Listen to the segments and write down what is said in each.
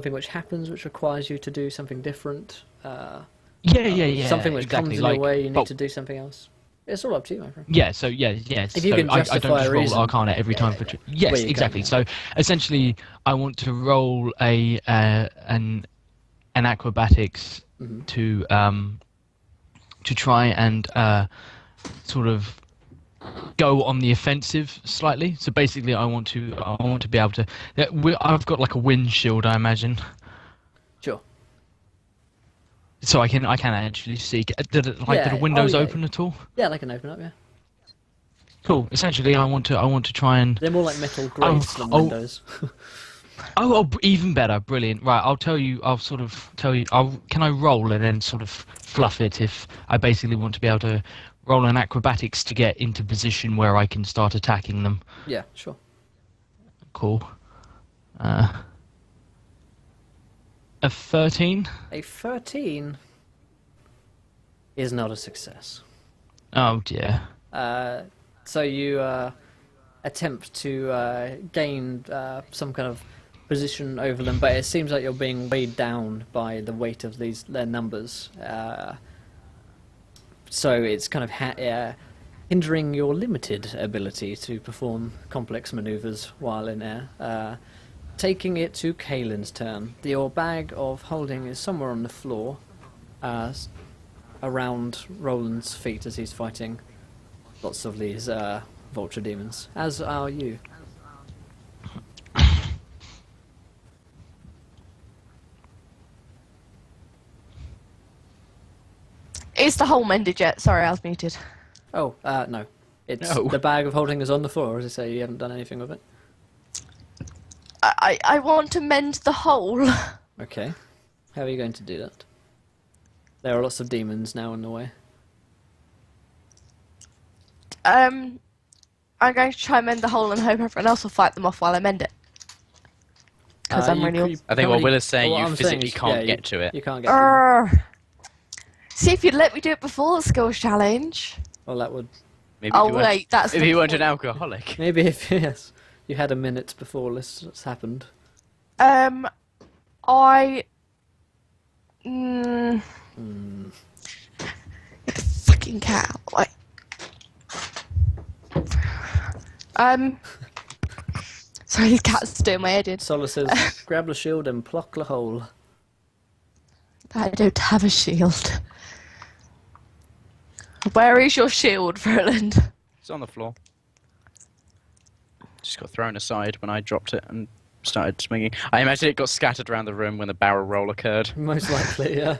something which happens which requires you to do something different? Yeah. Something which exactly. comes in your way, you need to do something else. It's all up to you, my friend. Yeah, so yes. If you So can I justify don't just a roll reason. Arcana every time for. Yes, Well, you exactly. can, yeah. So essentially, I want to roll an acrobatics to try and sort of go on the offensive slightly. So basically, I want to be able to. I've got like a wind shield, I imagine. Sure. So I can actually see. Did the windows open at all? Yeah, they can open up. Yeah. Cool. Essentially, I want to try and. They're more like metal grates than windows. Even better. Brilliant. Right, I'll sort of tell you. Can I roll and then sort of fluff it if I basically want to be able to roll an acrobatics to get into position where I can start attacking them? Yeah, sure. Cool. A 13? A 13 is not a success. Oh dear. So you attempt to gain some kind of position over them, but it seems like you're being weighed down by the weight of their numbers. So it's kind of hindering your limited ability to perform complex maneuvers while in air. Taking it to Kaylin's turn. Your bag of holding is somewhere on the floor, around Roland's feet as he's fighting lots of these vulture demons. As are you. Is the hole mended yet? Sorry, I was muted. Oh, no. It's No. the bag of holding is on the floor, as I say, you haven't done anything with it. I want to mend the hole. Okay. How are you going to do that? There are lots of demons now in the way. I'm going to try and mend the hole and hope everyone else will fight them off while I mend it. Because I'm really... I think what Will is saying, you physically can't get to it. You can't get to it. See if you'd let me do it before the skills challenge. Well, that would... Maybe Oh if you weren't- wait, that's if the you weren't an point. alcoholic. Maybe if, yes, you had a minute before this happened. I... Fucking cat. Like... Sorry, these cats are doing my head in. Sola says, grab the shield and pluck the hole. I don't have a shield. Where is your shield, Roland? It's on the floor. Just got thrown aside when I dropped it and started swinging. I imagine it got scattered around the room when the barrel roll occurred. Most likely, yeah.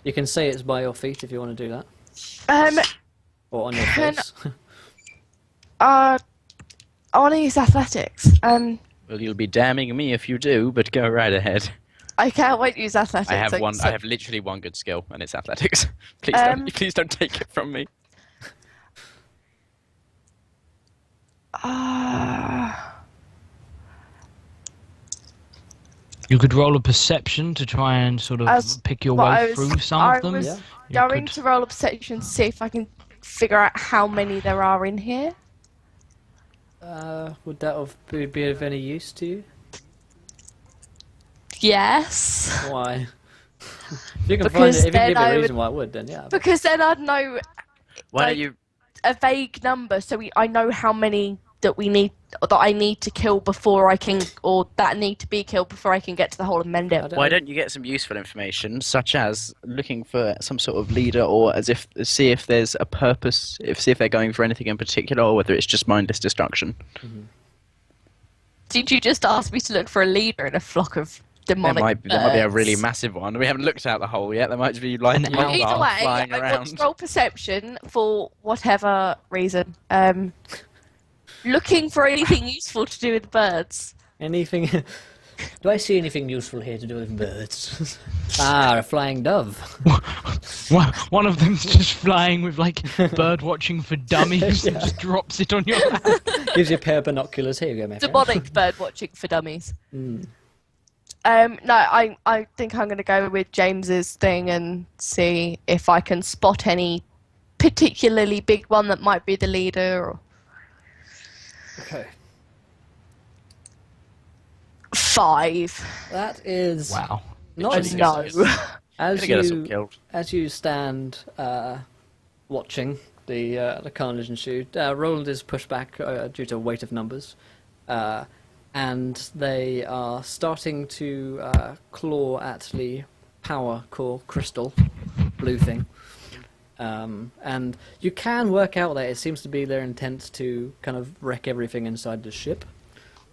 You can say it's by your feet if you want to do that. Or on your face. I want to use athletics. Well, you'll be damning me if you do, but go right ahead. I can't wait to use athletics. I have one. So- I have literally one good skill, and it's athletics. Please don't take it from me. You could roll a perception to try and sort of pick your way through some of them. I was You going could- to roll a perception to see if I can figure out how many there are in here. Would that be of any use to you? Yes. Why? If you can Because find it, if you can then give me I a would- reason why it would, then yeah. Because then I'd know Why Like- don't you? a vague number, so I know how many that I need to kill before I can, or that need to be killed before I can get to the hole and mend it. Why don't you get some useful information, such as looking for some sort of leader, or see if there's a purpose, see if they're going for anything in particular, or whether it's just mindless destruction. Did you just ask me to look for a leader in a flock of demonic There might be a birds? really massive one. We haven't looked out the hole yet. There might be like An Eldar Either way, flying I want around. to roll perception for whatever reason. Looking for anything useful to do with birds. Anything? Do I see anything useful here to do with birds? A flying dove. One of them's just flying with like bird watching for dummies and just drops it on your lap. Gives you a pair of binoculars. Here you go, my friend. Demonic bird watching for dummies. Mm. No, I think I'm going to go with James's thing and see if I can spot any particularly big one that might be the leader. Or... Okay. 5. That is Wow. not Actually, No. as Gonna get us all you killed. as you stand watching the carnage ensue. Roland is pushed back due to weight of numbers, and they are starting to claw at the power core crystal blue thing. And you can work out that it seems to be their intent to kind of wreck everything inside the ship.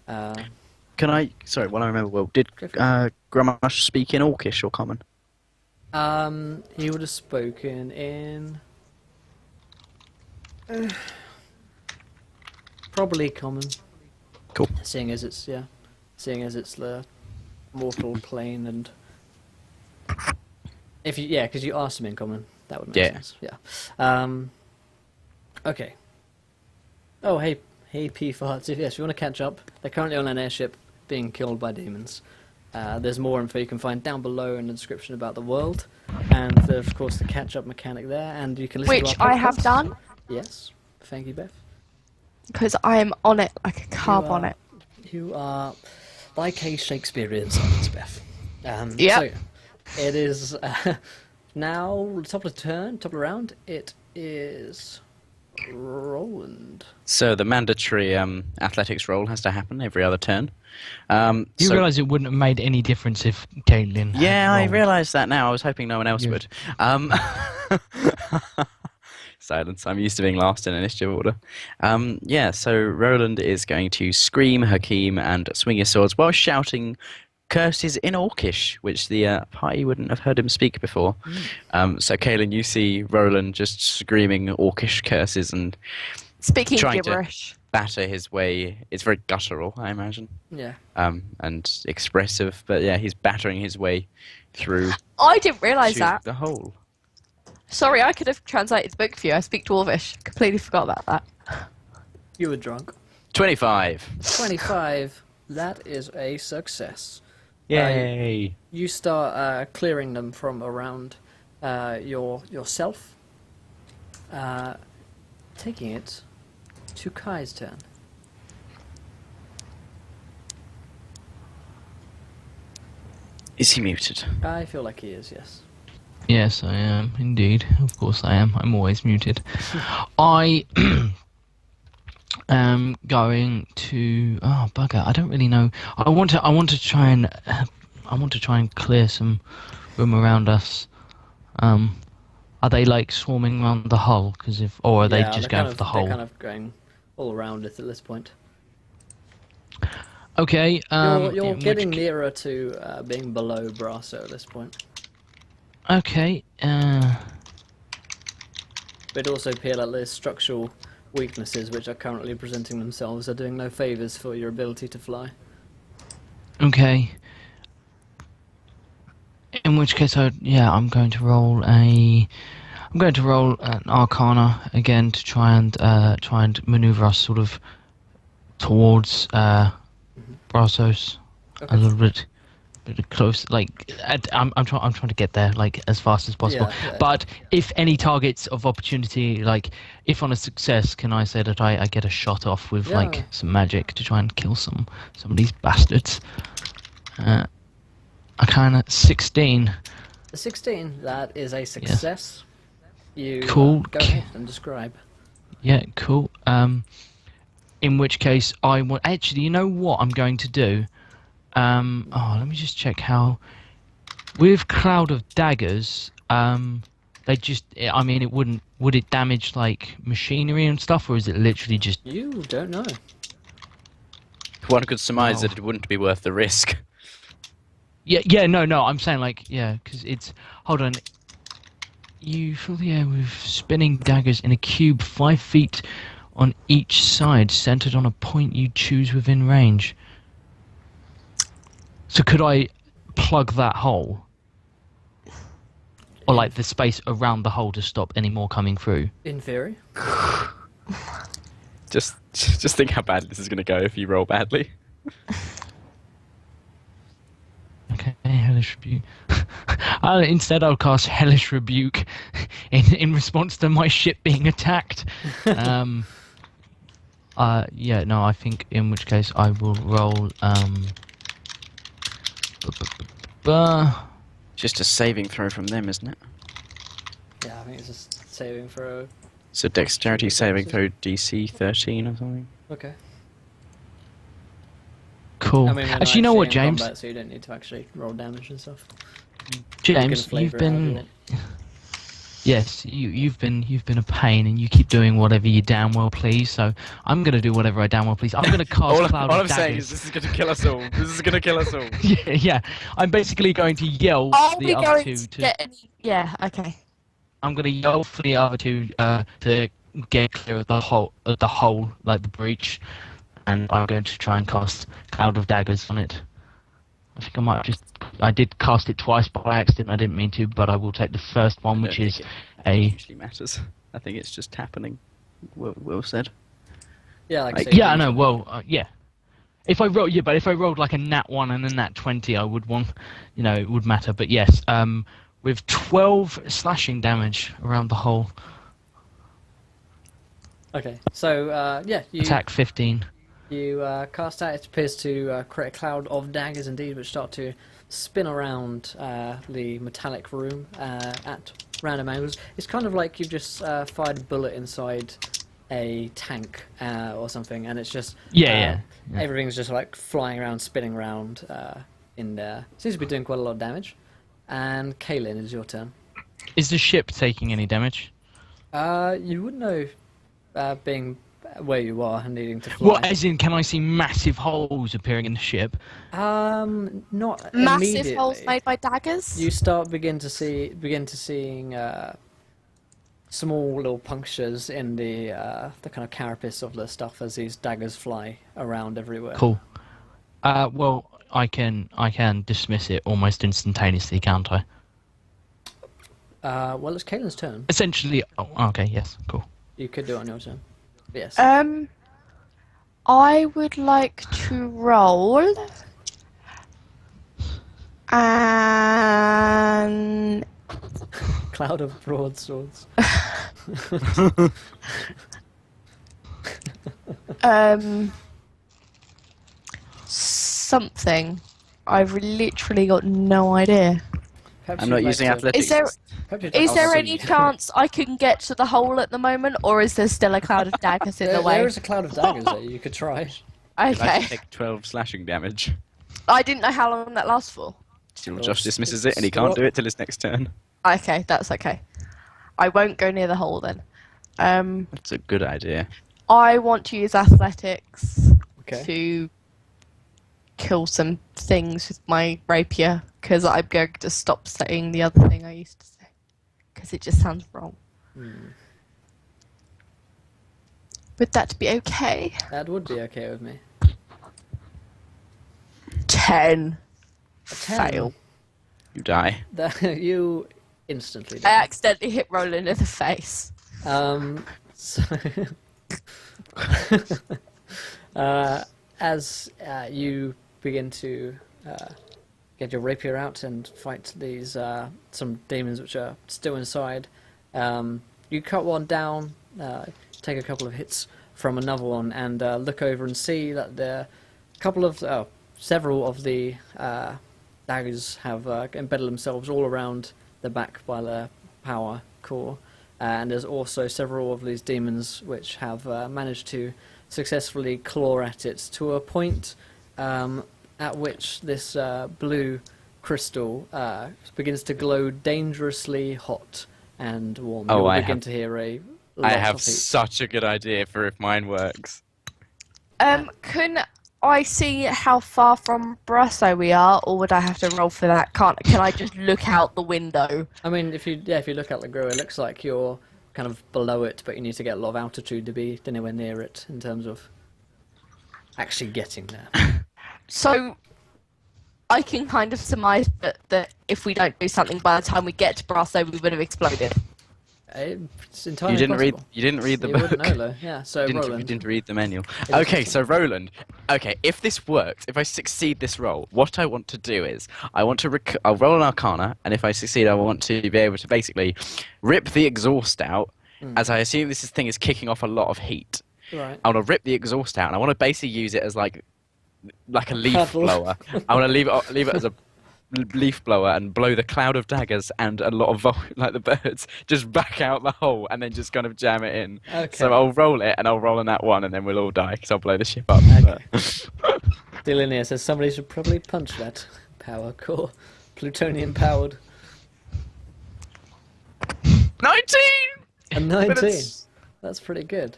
Can I? Sorry, while I remember, Will, did Go for Gramash speak in Orcish or Common? He would have spoken in probably Common. Cool. Seeing as it's the mortal plane, and if you because you asked him in Common, that would make Yeah. sense. Yeah. Okay. Oh hey P farts. If you want to catch up, they're currently on an airship being killed by demons. There's more info you can find down below in the description about the world, and there's of course the catch-up mechanic there, and you can listen Which to our I have podcast. done, Yes, thank you, Beth. because I am on it like a carb on it. You are like a Shakespearean science, Beth. Yep. So it is now top of the turn, top of the round. It is Roland. So the mandatory athletics roll has to happen every other turn. You So- realise it wouldn't have made any difference if Caitlin. had Yeah, I rolled. realise that now. I was hoping no one else Yeah. would. Silence. I'm used to being last in initiative order. Yeah, so Roland is going to scream, Hakim, and swing his swords while shouting curses in Orcish, which the party wouldn't have heard him speak before. So, Kaelin, you see Roland just screaming Orcish curses and Speaking trying to- gibberish. batter his way. It's very guttural, I imagine, Yeah. and expressive. But yeah, he's battering his way through I didn't realise to that. the hole. Sorry, I could have translated the book for you. I speak Dwarvish. Completely forgot about that. You were drunk. 25. 25. That is a success. Yay! You start clearing them from around yourself, taking it to Kai's turn. Is he muted? I feel like he is, yes. Yes, I am indeed. Of course, I am. I'm always muted. I am going to. Oh bugger! I don't really know. I want to try and clear some room around us. Are they like swarming around the hull? Or are they Yeah, just they're going kind for the of- hull? They're kind of going all around it at this point. Okay. You're in getting which nearer to being below Brasso at this point. Okay. But it also appear like the structural weaknesses which are currently presenting themselves are doing no favours for your ability to fly. Okay. In which case, I'm going to roll an Arcana again to try and maneuver us sort of towards Brazos Okay. a little bit close. Like I'm trying to get there like as fast as possible. Yeah. But if any targets of opportunity, like if on a success, can I say that I get a shot off with Yeah. like some magic to try and kill some of these bastards? I kind of 16. The 16, that is a success. You Cool. go ahead and describe. Yeah, cool. In which case, I will actually. You know what I'm going to do? Let me just check how. With Cloud of Daggers, they just. I mean, it wouldn't. Would it damage like machinery and stuff, or is it literally just? You don't know. One could surmise Oh. that it wouldn't be worth the risk. Yeah. No. I'm saying like because it's. Hold on. You fill the air with spinning daggers in a cube 5 feet on each side, centered on a point you choose within range. So could I plug that hole? Or like the space around the hole to stop any more coming through? In theory. Just think how bad this is going to go if you roll badly. Okay, Hellish Rebuke. Instead, I'll cast Hellish Rebuke in response to my ship being attacked. I think in which case I will roll. Just a saving throw from them, isn't it? Yeah, I think it's just saving throw. So dexterity saving throw DC 13 or something. Okay. Cool. I mean, we're not Actually, you know what, actually in James? combat, so you don't need to actually roll damage and stuff. James, flavour you've it however you been. want. Yes, you've been a pain, and you keep doing whatever you damn well please. So I'm gonna do whatever I damn well please. I'm gonna cast Cloud all of I'm saying is Daggers. this is going to kill us all. This is going to kill us all. Yeah. I'm basically going to yell Are the we other going two to to. get any? Yeah. Okay. I'm gonna yell for the other two to get clear of the hole, like the breach, and I'm going to try and cast Cloud of Daggers on it. I think I might have just. I did cast it twice by accident. I didn't mean to, but I will take the first one, which is It a. usually matters. I think it's just happening. Will said. Yeah, like I say, Yeah, I know. Well, yeah. If I rolled like a nat 1 and a nat 20, I would want, it would matter. But yes, with 12 slashing damage around the hole, Okay, so yeah, you attack 15. cast out. It appears to create a cloud of daggers indeed, which start to spin around the metallic room at random angles. It's kind of like you've just fired a bullet inside a tank or something, and it's just Yeah. everything's just like flying around, spinning around in there. Seems to be doing quite a lot of damage. And Kaylin, it is your turn. Is the ship taking any damage? You wouldn't know, being where you are and needing to fly. Well, as in, can I see massive holes appearing in the ship? Not Massive immediately. holes made by daggers. You begin to seeing small little punctures in the kind of carapace of the stuff as these daggers fly around everywhere. Cool. Well, I can dismiss it almost instantaneously, can't I? Well, it's Kaylin's turn. Essentially. Oh, okay. Yes. Cool. You could do it on your turn. Yes. I would like to roll and Cloud of broadswords. something. I've literally got no idea. Perhaps I'm you'd not like using to- athletics. Is there perhaps you'd is like there to any see- chance I can get to the hole at the moment, or is there still a cloud of daggers in the way? There is a cloud of daggers there. You could try. I Okay. take 12 slashing damage. I didn't know how long that lasts for. Still, Well, Josh dismisses it, and he can't do it till his next turn. Okay, that's okay. I won't go near the hole then. That's a good idea. I want to use athletics Okay. to kill some things with my rapier, because I'm going to stop saying the other thing I used to say, because it just sounds wrong. Would that be okay? That would be okay with me. 10. 10. Fail. You die. You instantly I die. accidentally hit Roland in the face. So as you begin to get your rapier out and fight these some demons which are still inside, you cut one down, take a couple of hits from another one, and look over and see that several of the daggers have embedded themselves all around the back by the power core. And there's also several of these demons which have managed to successfully claw at it to a point at which this blue crystal begins to glow dangerously hot and warm. Oh, You'll I begin have- to hear a I lot have of heat. such a good idea for if mine works. Can I see how far from Brasso we are, or would I have to roll for that? Can I just look out the window? I mean, if you look at the grill, it looks like you're kind of below it, but you need to get a lot of altitude to be anywhere near it in terms of actually getting there. So I can kind of surmise that if we don't do something by the time we get to Brasso, we would have exploded. It's entirely You didn't read. possible. You didn't read the You book. wouldn't know, though. Yeah, so You Roland. didn't read the manual. is Okay, possible. so Roland. Okay, if this works, if I succeed this roll, what I want to do is I want to I'll roll an Arcana, and if I succeed, I want to be able to basically rip the exhaust out. As I assume this thing is kicking off a lot of heat. Right. I want to rip the exhaust out, and I want to basically use it as like a leaf Paddle. blower. I want to leave it as a leaf blower and blow the cloud of daggers and a lot of like the birds just back out the hole and then just kind of jam it in. Okay. So I'll roll it and I'll roll on that one and then we'll all die because I'll blow the ship up. Okay. Delinear says somebody should probably punch that power core. Plutonium powered. 19! A 19. That's pretty good.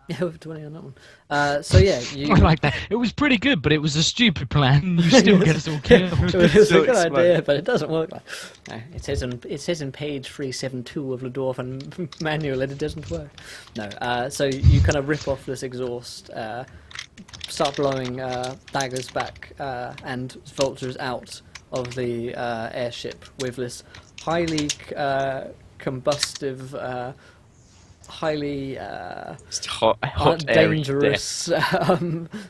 Yeah, with 20 on that one. So yeah, you. I like that. It was pretty good, but it was a stupid plan. You still get us all killed. It was a Still good explode. idea, but it doesn't work like. No, it says in page 372 of the Dwarven manual that it doesn't work. No. So you kind of rip off this exhaust, start blowing daggers back, and vultures out of the airship with this highly combustive. Highly Just hot airy dangerous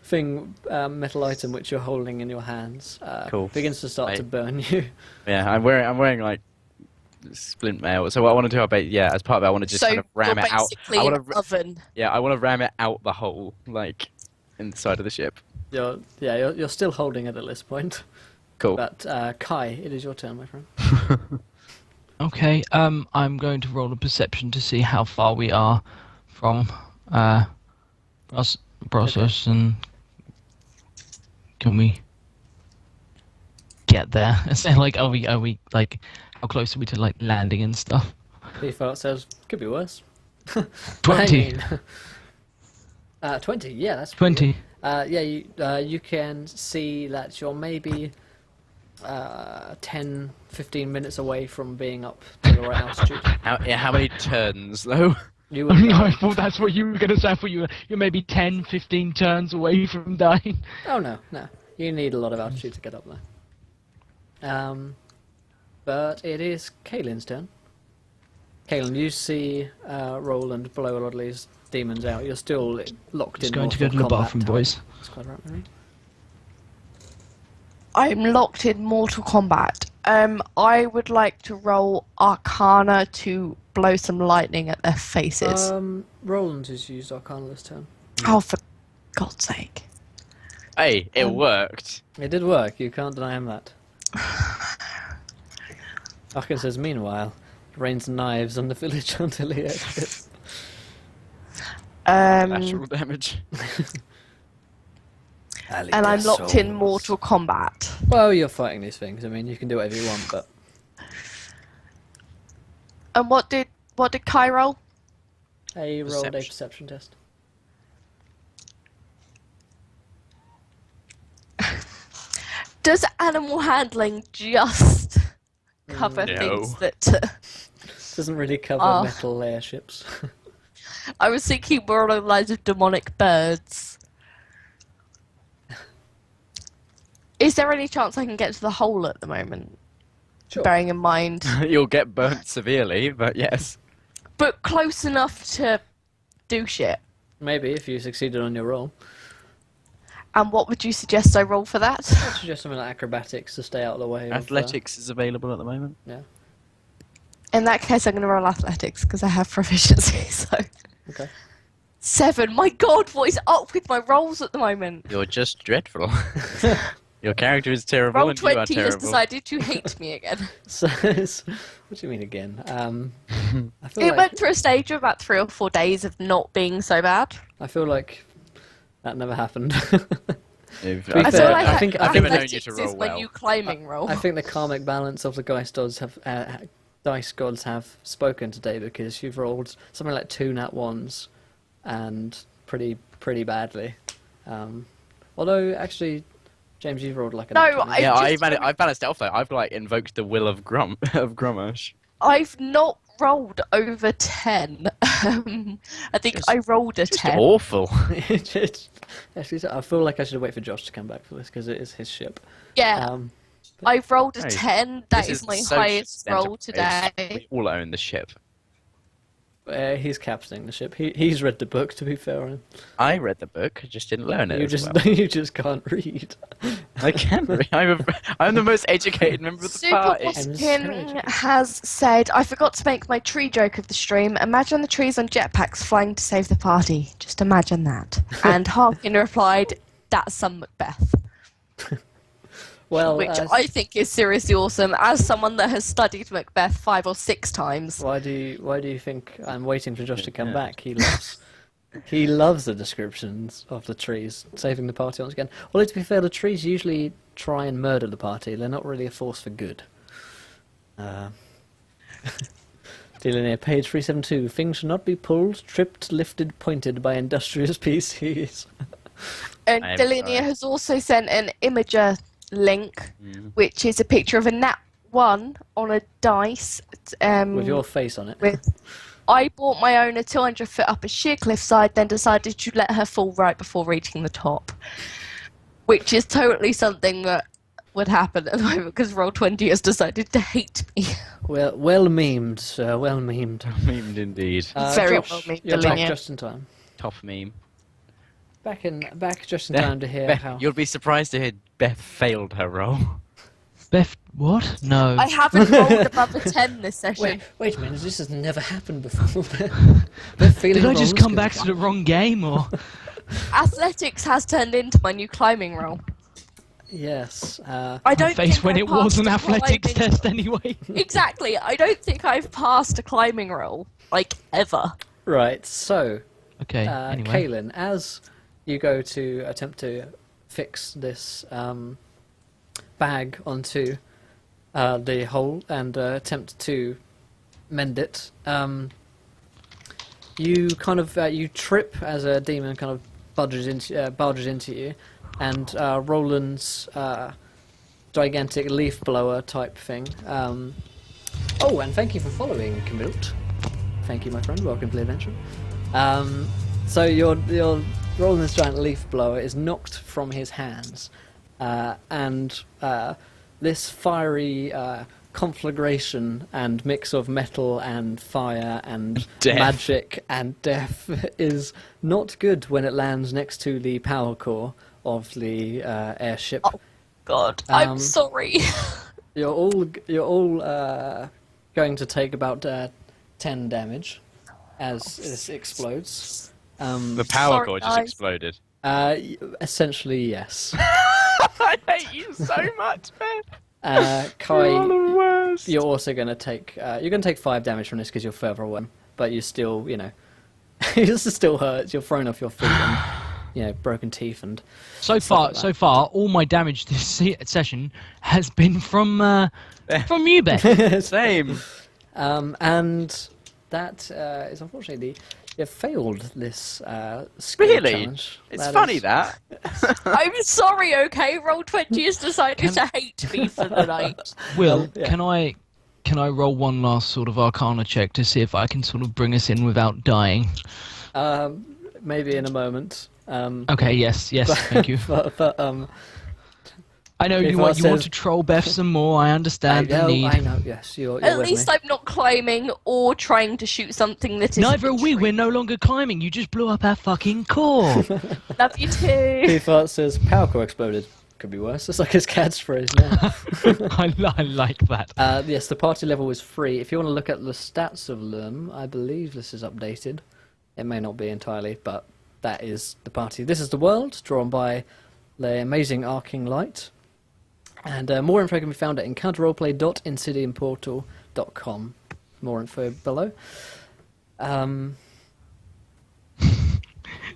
thing, metal item which you're holding in your hands. Cool. Begins to start Right. to burn you. Yeah, I'm wearing like splint mail. So what I want to do, as part of it, I want to just So kind of ram you're it out. basically I an want to, oven. yeah, I want to ram it out the hole, like in the side of the ship. You're still holding it at this point. Cool. But Kai, it is your turn, my friend. Okay, I'm going to roll a perception to see how far we are from Brazos, and can we get there? So, like, are we like, how close are we to like landing and stuff? Default says could be worse. 20. 20. Yeah, that's pretty 20. good. You can see that you're maybe 10, 15 minutes away from being up to the right altitude. How many turns though? You Oh, would no, I thought that's what you were going to say. I thought you're maybe 10, 15 turns away from dying. Oh no. You need a lot of altitude to get up there. But it is Kaylin's turn. Kaylin, you see Roland blow a lot of these demons out. You're still locked Just in. going to go to Mortal the Kombat bathroom, time. boys. That's quite right, Marie. I'm locked in Mortal Kombat. I would like to roll Arcana to blow some lightning at their faces. Roland has used Arcana this turn. Oh, for God's sake. Hey, it worked. It did work. You can't deny him that. Arkin says, meanwhile, it rains knives on the village until he exits. Natural damage. And I'm locked in Mortal Kombat. Well, you're fighting these things. I mean, you can do whatever you want, but And what did Kai roll? he rolled a Perception. perception test. Does animal handling just cover No. things that... Doesn't really cover Ah. metal airships. I was thinking more along the lines of demonic birds. Is there any chance I can get to the hole at the moment? Sure. Bearing in mind... You'll get burnt severely, but yes. But close enough to do shit. Maybe if you succeeded on your roll. And what would you suggest I roll for that? I'd suggest something like acrobatics to stay out of the way. Athletics is available at the moment. Yeah. In that case, I'm going to roll athletics because I have proficiency. So Okay. 7. My God, what is up with my rolls at the moment? You're just dreadful. Your character is terrible Roll and you are 20 has terrible. decided to hate me again. So, what do you mean again? I feel It like went through a stage of about 3 or 4 days of not being so bad. I feel like that never happened. If- be I fair, feel like I think- I've never known you athletics to is roll my well. new climbing roll. I think the karmic balance of the dice gods have spoken today because you've rolled something like 2 nat ones and pretty badly. Although actually, James, you've rolled like a No, nat 20. Yeah, just- I've balanced it off though. I've like invoked the will of Grommash. I've not rolled over 10. I think Just- I rolled a Just 10. awful. Actually, I feel like I should wait for Josh to come back for this because it is his ship. Yeah, I've rolled a Hey, 10. That This is my so highest roll enterprise. today. We all own the ship. He's captaining the ship. He's read the book. To be fair on him, I read the book, I just didn't learn it. you as just well. you just can't read. I can read. I'm the most educated member of the Super party. I'm so Boskin educated. has said, I forgot to make my tree joke of the stream. Imagine the trees on jetpacks flying to save the party. Just imagine that. And Harkin replied, that's some Macbeth. Well, which I think is seriously awesome. As someone that has studied Macbeth 5 or 6 times. why do you think I'm waiting for Josh to come back? He loves the descriptions of the trees, saving the party once again. Although, to be fair, the trees usually try and murder the party. They're not really a force for good. Dealing here, page 372. Things should not be pulled, tripped, lifted, pointed by industrious PCs. And Delinia has also sent an Imager link, which is a picture of a Nat 1 on a dice. With your face on it. I bought my own a 200 foot up a sheer cliffside, then decided to let her fall right before reaching the top. Which is totally something that would happen at the moment because Roll20 has decided to hate me. Well memed, sir. Well memed. Memed indeed. Very Josh, well memed, you're back Delinia. just in time. Top meme. Back just in time to hear Beth, how. you'll be surprised to hear Beth failed her role. Beth, what? No. I haven't rolled above a 10 this session. Wait a minute, this has never happened before. Did I just come back to the wrong game, or? Athletics has turned into my new climbing role. Yes. I don't Face think when I it was an passed a athletics climbing- test anyway. Exactly. I don't think I've passed a climbing roll, like, ever. Right, so, Okay, anyway. Kaylin, as you go to attempt to fix this bag onto the hole and attempt to mend it, you kind of you trip as a demon kind of barges into you, and Roland's gigantic leaf blower type thing. Oh, and thank you for following, Camilt. Thank you, my friend. Welcome to the adventure. So your Roland's giant leaf blower is knocked from his hands, and this fiery conflagration and mix of metal and fire and Death. magic and death is not good when it lands next to the power core of the airship. Oh, God, I'm Um, sorry. You're all going to take about 10 damage as this explodes. The power Sorry, core just guys. exploded. Essentially, yes. I hate you so much, man. Kai, You're the worst. you're also going to take 5 damage from this because you're further away, but you still, it still hurts. You're thrown off your feet and broken teeth and So like far, all my damage this session has been from you, Beth. Same. and that is unfortunately you failed this skill Really? challenge. It's That funny is- that. I'm sorry, okay? Roll20 has decided to hate me for the night. Will, yeah. can I roll one last sort of Arcana check to see if I can sort of bring us in without dying? Maybe in a moment. Okay, yes, thank you. But I know If you I want says- to troll Beth some more. I understand the need. I know. Yes, you're At with least me. I'm not climbing or trying to shoot something that is. Neither are we. We're no longer climbing. You just blew up our fucking core. Love you too. P-Fart says power core exploded. Could be worse. It's like his catchphrase now. I like that. Yes, the party level is free. If you want to look at the stats of them, I believe this is updated. It may not be entirely, but that is the party. This is the world, drawn by the amazing Arcing Light. And more info can be found at encounterroleplay.insidiumportal.com. More info below.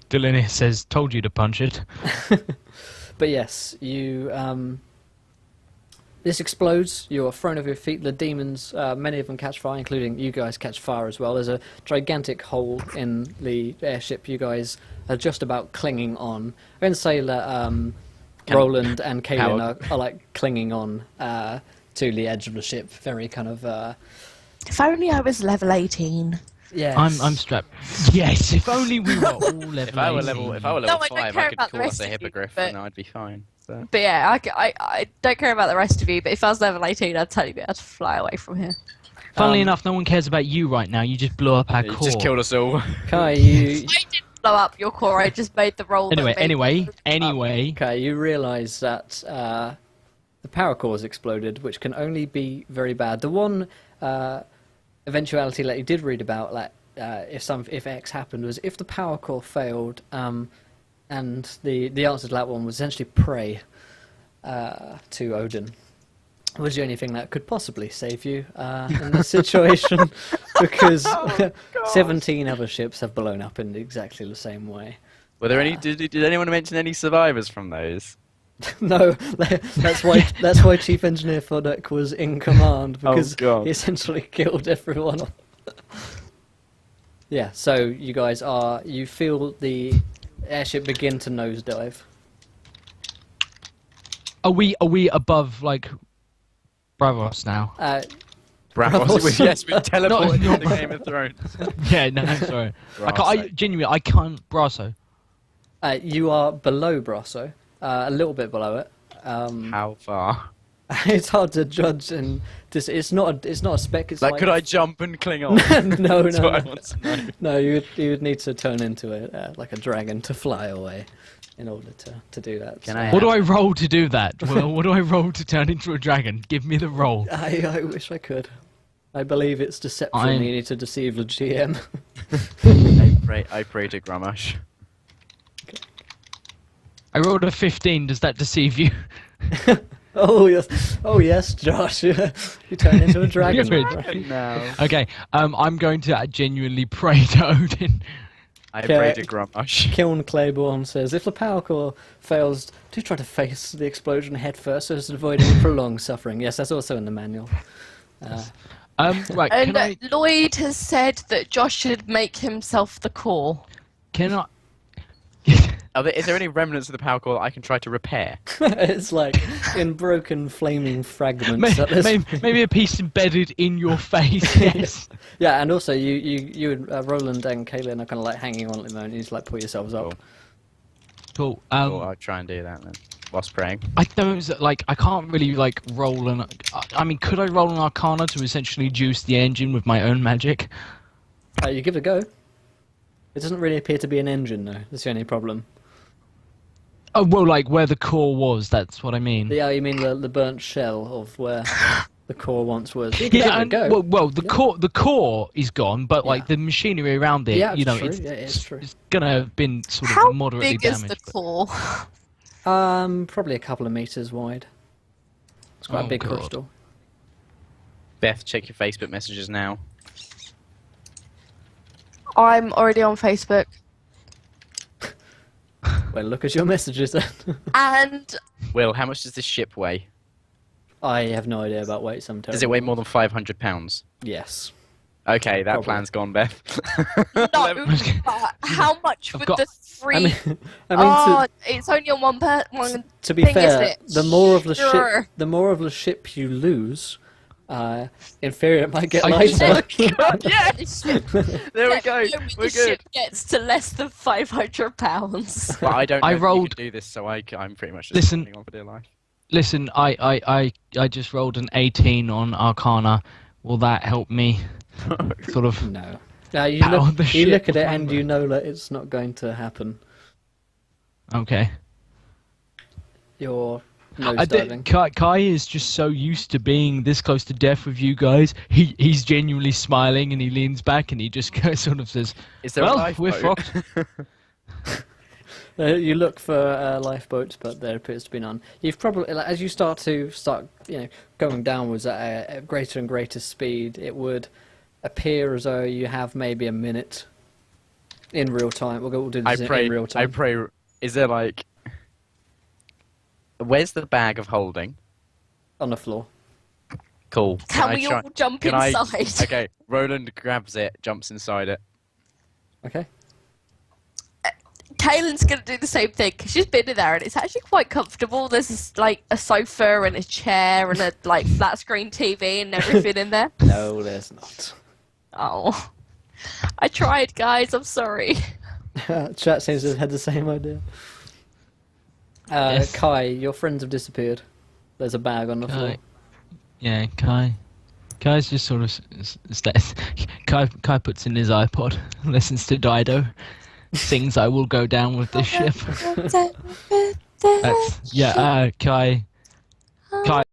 Delinea says, "Told you to punch it." But yes, you. This explodes. You're thrown off your feet. The demons, many of them catch fire, including you guys catch fire as well. There's a gigantic hole in the airship. You guys are just about clinging on. I'm going to say that Roland and Kaylin are like clinging on to the edge of the ship. Very kind of. If only I was level 18. Yes. I'm strapped. Yes, if only we were all level. If I were 18. level No, I don't 5, care I could about the call us rest a of you, hippogriff but- and I'd be fine. So. But yeah, I don't care about the rest of you, but if I was level 18, I'd totally be able to fly away from here. Funnily enough, no one cares about you right now. You just blew up our You core. just killed us all. Kai, you. I didn't blow up your core, I just made the roll. that Anyway, made- anyway. Okay, you realise that the power core has exploded, which can only be very bad. The one eventuality that you did read about, like if X happened, was if the power core failed, and the answer to that one was essentially pray. to Odin. It was the only thing that could possibly save you in this situation, because 17 other ships have blown up in exactly the same way. Were there any? Did anyone mention any survivors from those? No, that's why Chief Engineer Fodek was in command, because God. he essentially killed everyone. Yeah, so you feel the airship begin to nosedive. Are we above like Bravos now? Bravos. Yes, we teleported Not- to the Game of Thrones. Yeah, no, sorry. I genuinely can't Brasso. You are below Brasso, a little bit below it. How far? It's hard to judge, and it's not a spec. It's Like, like could I jump and cling on? no, That's no, what I no. want to know. No, you would need to turn into like a dragon to fly away, in order to do that. Can so. I- What do I roll to do that? Well, what do I roll to turn into a dragon? Give me the roll. I wish I could. I believe it's deception. I'm- You need to deceive the GM. I pray to Gramash. I rolled a 15. Does that deceive you? Oh yes, Josh. You turn into a dragon. Good. No. Okay. I'm going to genuinely pray to Odin. I Okay. pray to Gramash. Kiln Claiborne says, if the power core fails, do try to face the explosion head first so as to avoid any prolonged suffering. Yes, that's also in the manual. Right. And Can I? Lloyd has said that Josh should make himself the core. Can I? Is there any remnants of the power core that I can try to repair? It's like in broken, flaming fragments. at this Maybe a piece embedded in your face. Yes. Yeah, and also you and Roland and Kaylin are kind of like hanging on at the moment. You just like pull yourselves up. Cool. I'll try and do that then. Whilst praying. I don't like. I can't really like roll an. I mean, could I roll an Arcana to essentially juice the engine with my own magic? You give it a go. It doesn't really appear to be an engine, though. That's the only problem. Oh well, like where the core was. That's what I mean. Yeah, you mean the burnt shell of where the core once was. You can give Yeah, it a and, go. well, the core is gone, but like Yeah. the machinery around it, Yeah, you know, it's true. Yeah, it's true. it's gonna have been sort of How moderately big is damaged. the core? Probably a couple of meters wide. It's quite Oh, a big God. crystal. Beth, check your Facebook messages now. I'm already on Facebook. Well, look at your messages then. And Will, how much does this ship weigh? I have no idea about weight sometimes. Does it weigh more than 500 pounds? Yes. Okay, that Probably. plan's gone, Beth. no, but how much I've would got- the three? I mean, oh, it's only on one to be thing, fair, isn't it? the more of the Sure. ship you lose, in theory it might get I lighter. God, yes! There we go. The We're ship good. gets to less than £500. But I don't know I if you rolled- can do this, so I'm pretty much just Listen. holding on for dear life. Listen, I just rolled an 18 on Arcana. Will that help me? Sort of. No. You Power look, the you ship look at it with and my- you know that it's not going to happen. Okay. You're I nosediving. did, Kai is just so used to being this close to death with you guys. He's genuinely smiling and he leans back and he just sort of says, Is there "Well, a lifeboat? we're fucked." You look for lifeboats, but there appears to be none. You've probably, like, as you start going downwards at a greater and greater speed, it would appear as though you have maybe a minute in real time. We'll do I this pray. in real time. I pray. Is there like? Where's the bag of holding? On the floor. Cool. Can I we try- all jump can I- inside? Okay, Roland grabs it, jumps inside it. Okay. Kaylin's gonna do the same thing 'cause she's been in there and it's actually quite comfortable. There's like a sofa and a chair and a like flat screen TV and everything in there. No, there's not. Oh, I tried, guys. I'm sorry. Chat seems to have had the same idea. Yes. Kai, your friends have disappeared. There's a bag on the floor. Yeah, Kai's just sort of stays. Kai puts in his iPod, listens to Dido, sings "I Will Go Down with This Ship." Kai